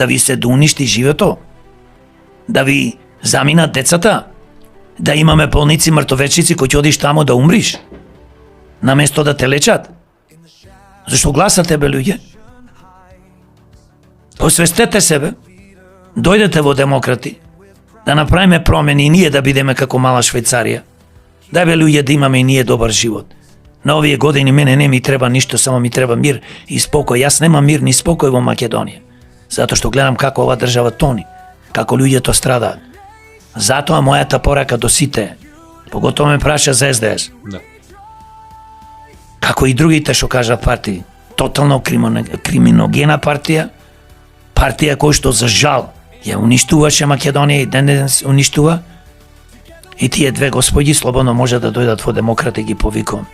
Да ви се уништи живото? Да ви заминат децата? Да имаме болници мртовечници кои ќе одиш таму да умриш? Наместо да те лечат? Зашто гласате, бе, луѓе? Освестете себе. Дојдете во демократи. Да направиме промени и ние да бидеме како мала Швајцарија. Дај, бе, луѓе, да имаме и ние добар живот. На овие години мене не ми треба ништо, само ми треба мир и спокој. Јас немам мир ни спокој во Македонија. Затоа што гледам како ова држава тони, како луѓето страдаат. Затоа мојата порака до сите е, поготово ме праша за СДС. Да. Како и другите што кажат партии, тотално криминогена партија, партија која што за жал ја уништуваше Македонија и денес уништува. И тие две господи слободно може да дојдат во демократи, ги повикувам.